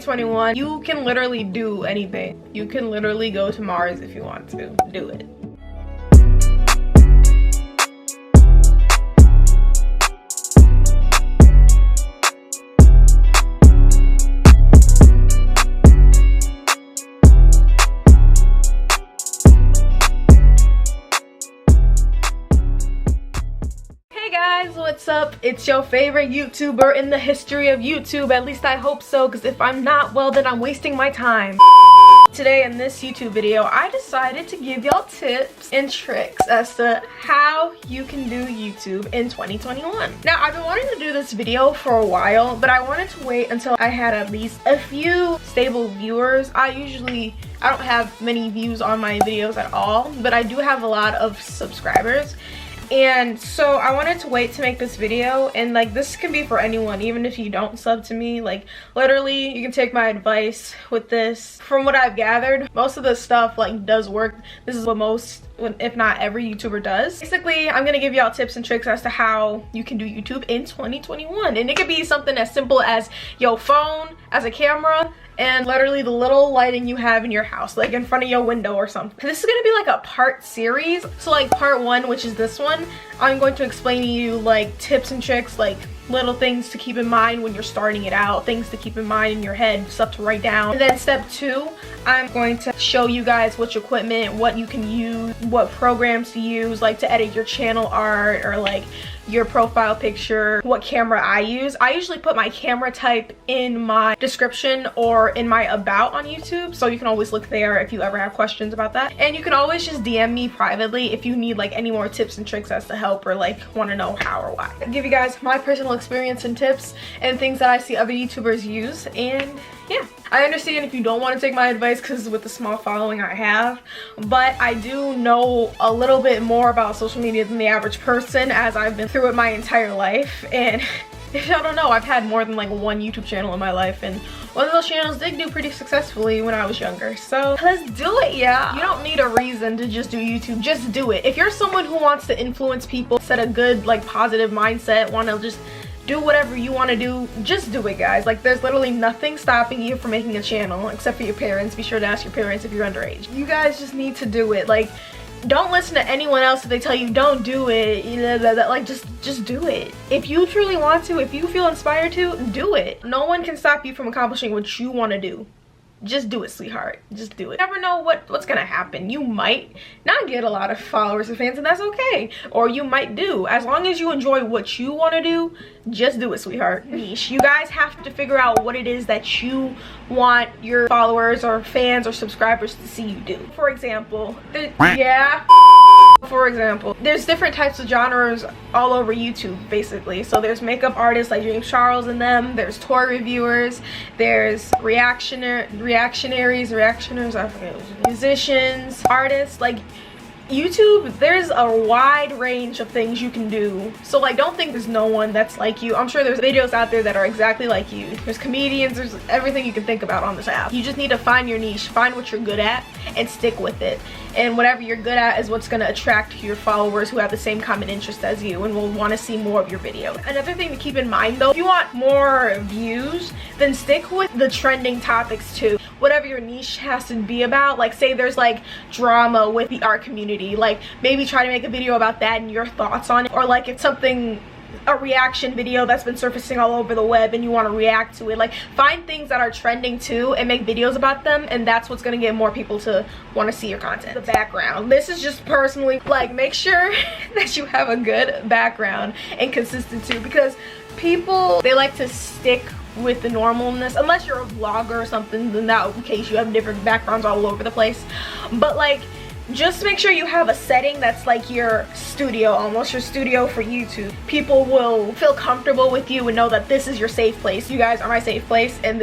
2021, you can literally do anything. You can literally go to Mars if you want to. Do it. What's up? It's your favorite YouTuber in the history of YouTube. At least I hope so, because if I'm not, well, then I'm wasting my time. Today in this YouTube video, I decided to give y'all tips and tricks as to how you can do YouTube in 2021. Now, I've been wanting to do this video for a while, but I wanted to wait until I had at least a few stable viewers. I don't have many views on my videos at all, but I do have a lot of subscribers. And so I wanted to wait to make this video, and like this can be for anyone, even if you don't sub to me. Like literally you can take my advice with this. From what I've gathered, most of the stuff like does work. This is what most, if not every YouTuber does. Basically, I'm gonna give y'all tips and tricks as to how you can do YouTube in 2021, and it could be something as simple as your phone as a camera and literally the little lighting you have in your house, like in front of your window or something. This is gonna be like a part series. So like part one, which is this one, I'm going to explain to you like tips and tricks, like little things to keep in mind when you're starting it out, things to keep in mind in your head, stuff to write down. And then step two, I'm going to show you guys which equipment, what you can use, what programs to use, like to edit your channel art or like your profile picture, what camera I use. I usually put my camera type in my description or in my about on YouTube, so you can always look there if you ever have questions about that. And you can always just DM me privately if you need like any more tips and tricks as to help or like want to know how or why. I'll give you guys my personal experience and tips and things that I see other YouTubers use. And yeah, I understand if you don't want to take my advice because with the small following I have, but I do know a little bit more about social media than the average person, as I've been through it my entire life. And if y'all don't know, I've had more than like one YouTube channel in my life, and one of those channels did do pretty successfully when I was younger. So let's do it, yeah. You don't need a reason to just do YouTube, just do it. If you're someone who wants to influence people, set a good like positive mindset, want to just do whatever you want to do, just do it, guys. Like there's literally nothing stopping you from making a channel except for your parents. Be sure to ask your parents if you're underage. You guys just need to do it. Like don't listen to anyone else if they tell you don't do it. Like just do it. If you truly want to, if you feel inspired to, do it. No one can stop you from accomplishing what you want to do. Just do it, sweetheart. Just do it. You never know what's gonna happen. You might not get a lot of followers and fans, and that's okay. Or you might do. As long as you enjoy what you want to do, just do it, sweetheart. Niche. You guys have to figure out what it is that you want your followers or fans or subscribers to see you do. For example, there's different types of genres all over YouTube, basically. So there's makeup artists like James Charles and them, there's toy reviewers, there's reactionaries, I forget, musicians, artists. Like YouTube, there's a wide range of things you can do. So like don't think there's no one that's like you. I'm sure there's videos out there that are exactly like you. There's comedians, there's everything you can think about on this app. You just need to find your niche, find what you're good at, and stick with it. And whatever you're good at is what's going to attract your followers who have the same common interest as you and will want to see more of your videos. Another thing to keep in mind though, if you want more views, then stick with the trending topics too. Whatever your niche has to be about, like say there's like drama with the art community, like maybe try to make a video about that and your thoughts on it. Or like it's something, a reaction video that's been surfacing all over the web and you want to react to it, like find things that are trending too and make videos about them, and that's what's going to get more people to want to see your content. The background, this is just personally, like make sure that you have a good background and consistency, because people, they like to stick with the normalness. Unless you're a vlogger or something, then that case you have different backgrounds all over the place. But like just make sure you have a setting that's like your studio, almost your studio for YouTube. People will feel comfortable with you and know that this is your safe place. You guys are my safe place, and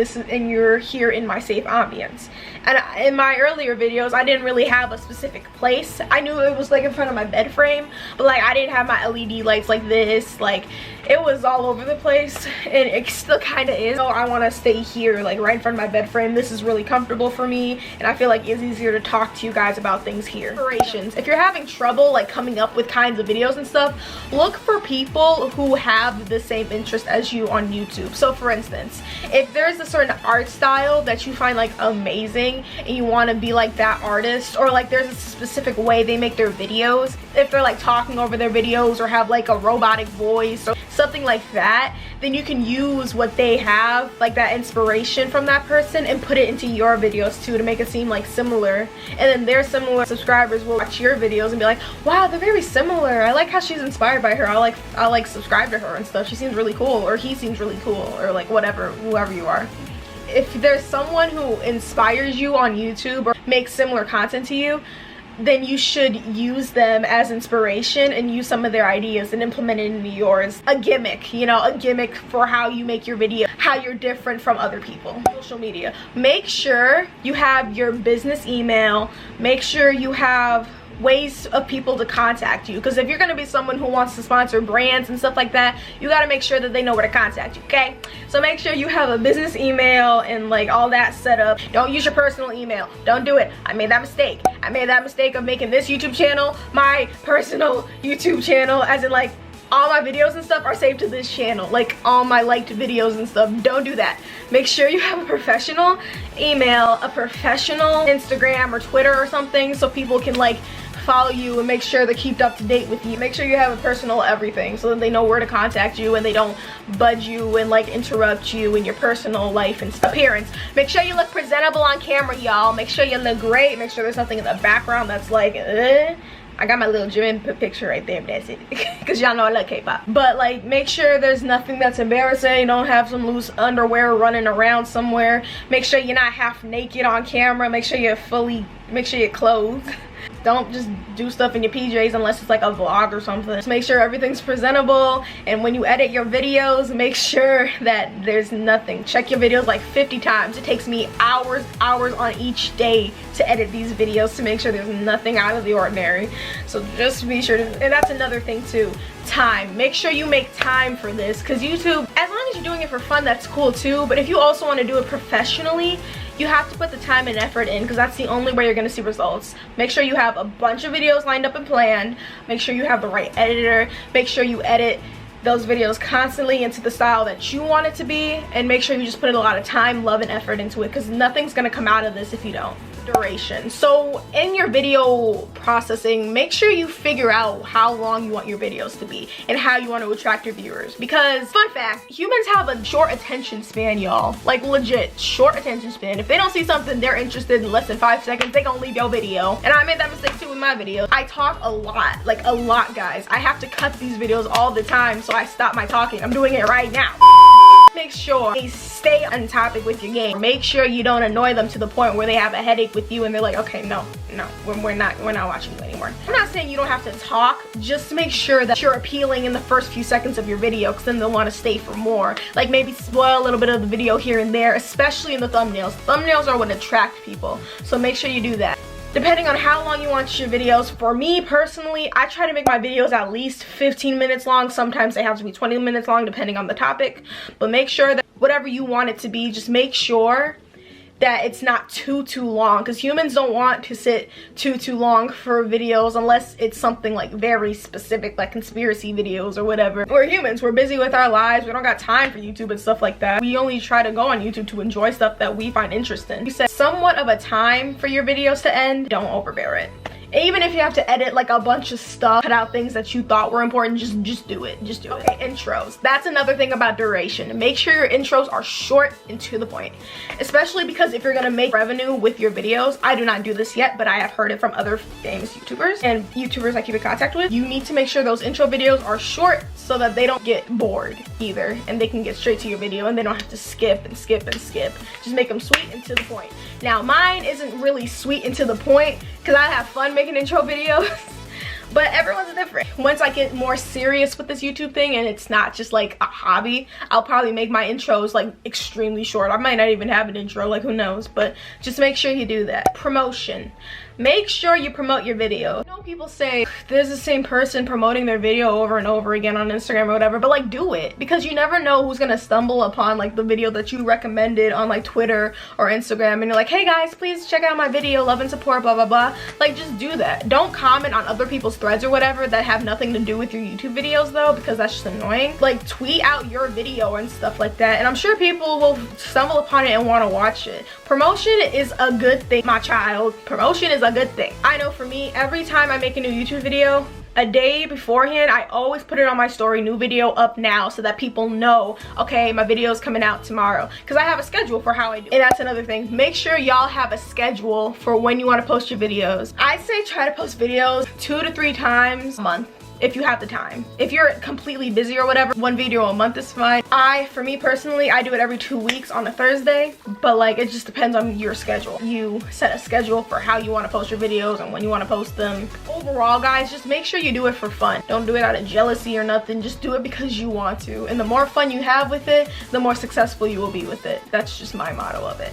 you're here in my safe ambience. And in my earlier videos, I didn't really have a specific place. I knew it was like in front of my bed frame, but like I didn't have my LED lights like this. Like it was all over the place, and it still kind of is. So I want to stay here, like right in front of my bed frame. This is really comfortable for me, and I feel like it's easier to talk to you guys about things here. Inspirations. If you're having trouble like coming up with kinds of videos and stuff, look for people who have the same interest as you on YouTube. So for instance, if there's a certain art style that you find like amazing and you want to be like that artist, or like there's a specific way they make their videos, if they're like talking over their videos or have like a robotic voice or something like that, then you can use what they have, like that inspiration from that person, and put it into your videos too to make it seem like similar. And then their similar subscribers will watch your videos and be like, wow, they're very similar. I like how she's inspired by her. I'll like subscribe to her and stuff. She seems really cool, or he seems really cool, or like whatever, whoever you are. If there's someone who inspires you on YouTube or makes similar content to you, then you should use them as inspiration and use some of their ideas and implement it into yours. A gimmick, you know, a gimmick for how you make your video, how you're different from other people. Social media. Make sure you have your business email. Make sure you have ways of people to contact you, because if you're going to be someone who wants to sponsor brands and stuff like that, you got to make sure that they know where to contact you, okay? So make sure you have a business email and like all that set up. Don't use your personal email. Don't do it. I made that mistake. I made that mistake of making this YouTube channel my personal YouTube channel, as in like all my videos and stuff are saved to this channel, like all my liked videos and stuff. Don't do that. Make sure you have a professional email, a professional Instagram or Twitter or something, so people can like follow you and make sure they're kept up to date with you. Make sure you have a personal everything so that they know where to contact you and they don't budge you and like interrupt you in your personal life and appearance. Make sure you look presentable on camera, y'all. Make sure you look great. Make sure there's nothing in the background that's like I got my little Jimin picture right there, but that's it. Because y'all know I love K-pop. But like, make sure there's nothing that's embarrassing. You don't have some loose underwear running around somewhere. Make sure you're not half naked on camera. Make sure you're clothed. Don't just do stuff in your PJs unless it's like a vlog or something. Just make sure everything's presentable, and when you edit your videos, make sure that there's nothing. Check your videos like 50 times. It takes me hours on each day to edit these videos to make sure there's nothing out of the ordinary. So just be sure to, and that's another thing too, time. Make sure you make time for this, because YouTube, as long as you're doing it for fun, that's cool too, but if you also want to do it professionally, you have to put the time and effort in, because that's the only way you're going to see results. Make sure you have a bunch of videos lined up and planned. Make sure you have the right editor. Make sure you edit those videos constantly into the style that you want it to be, and make sure you just put a lot of time, love, and effort into it, because nothing's going to come out of this if you don't. Duration. So in your video processing, make sure you figure out how long you want your videos to be and how you want to attract your viewers, because fun fact, humans have a short attention span, y'all. Like legit short attention span. If they don't see something they're interested in less than 5 seconds, they gonna leave your video. And I made that mistake too with my videos. I talk a lot, like a lot, guys. I have to cut these videos all the time, so I stop my talking. I'm doing it right now. Make sure you stay on topic with your game. Make sure you don't annoy them to the point where they have a headache with you and they're like, okay, no, we're not watching you anymore. I'm not saying you don't have to talk, just make sure that you're appealing in the first few seconds of your video, because then they'll want to stay for more. Like maybe spoil a little bit of the video here and there, especially in the thumbnails. Thumbnails are what attract people, so make sure you do that. Depending on how long you want your videos, for me personally, I try to make my videos at least 15 minutes long. Sometimes they have to be 20 minutes long depending on the topic, but make sure that whatever you want it to be, just make sure that it's not too long, because humans don't want to sit too long for videos unless it's something like very specific, like conspiracy videos or whatever. We're humans, we're busy with our lives, we don't got time for YouTube and stuff like that. We only try to go on YouTube to enjoy stuff that we find interesting. You set somewhat of a time for your videos to end, don't overbear it. Even if you have to edit like a bunch of stuff, cut out things that you thought were important, just do it. Just do it. Okay, intros. That's another thing about duration. Make sure your intros are short and to the point. Especially because if you're gonna make revenue with your videos, I do not do this yet, but I have heard it from other famous YouTubers and YouTubers I keep in contact with. You need to make sure those intro videos are short so that they don't get bored either, and they can get straight to your video and they don't have to skip and skip and skip. Just make them sweet and to the point. Now mine isn't really sweet and to the point because I have fun making intro videos, but everyone's different. Once I get more serious with this YouTube thing and it's not just like a hobby, I'll probably make my intros like extremely short. I might not even have an intro, like who knows, but just make sure you do that. Promotion. make sure you promote your video. I know people say there's the same person promoting their video over and over again on Instagram or whatever, but like do it, because you never know who's gonna stumble upon like the video that you recommended on like Twitter or Instagram, and you're like, hey guys, please check out my video, love and support, blah blah blah. Like just do that. Don't comment on other people's threads or whatever that have nothing to do with your YouTube videos though, because that's just annoying. Like tweet out your video and stuff like that, and I'm sure people will stumble upon it and want to watch it. Promotion is a good thing, my child. Promotion is a good thing. I know for me, every time I make a new YouTube video, a day beforehand, I always put it on my story, new video up now, so that people know, okay, my video is coming out tomorrow, because I have a schedule for how I do it. And that's another thing, make sure y'all have a schedule for when you want to post your videos. I say try to post videos 2 to 3 times a month if you have the time. If you're completely busy or whatever, 1 video a month is fine. For me personally, I do it every 2 weeks on a Thursday, but like it just depends on your schedule. You set a schedule for how you want to post your videos and when you want to post them. Overall, guys, just make sure you do it for fun. Don't do it out of jealousy or nothing. Just do it because you want to. And the more fun you have with it, the more successful you will be with it. That's just my motto of it.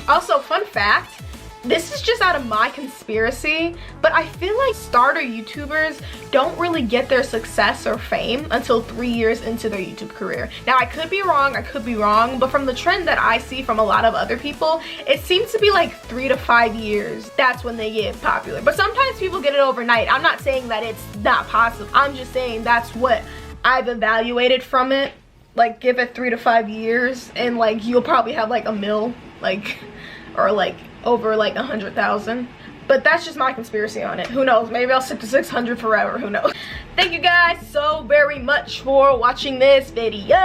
Also, fun fact, this is just out of my conspiracy, but I feel like starter YouTubers don't really get their success or fame until 3 years into their YouTube career. Now, I could be wrong, but from the trend that I see from a lot of other people, it seems to be like 3 to 5 years. That's when they get popular. But sometimes people get it overnight. I'm not saying that it's not possible. I'm just saying that's what I've evaluated from it. Like, give it 3 to 5 years and like you'll probably have like a mil, like, or like over like 100,000. But that's just my conspiracy on it. Who knows? Maybe I'll stick to 600 forever. Who knows? Thank you guys so very much for watching this video.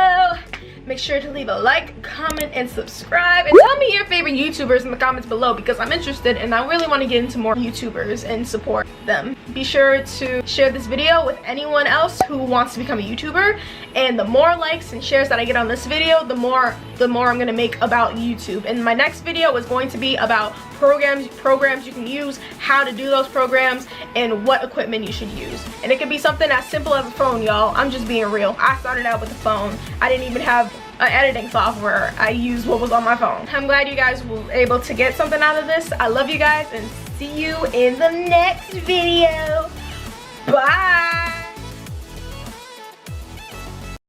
Make sure to leave a like, comment, and subscribe. And tell me your favorite YouTubers in the comments below, because I'm interested and I really want to get into more YouTubers and support them. Be sure to share this video with anyone else who wants to become a YouTuber. And the more likes and shares that I get on this video, the more I'm going to make about YouTube. And my next video is going to be about programs you can use, how to do those programs, and what equipment you should use. And it could be something as simple as a phone, y'all. I'm just being real. I started out with a phone. I didn't even have an editing software. I used what was on my phone. I'm glad you guys were able to get something out of this. I love you guys and see you in the next video. Bye.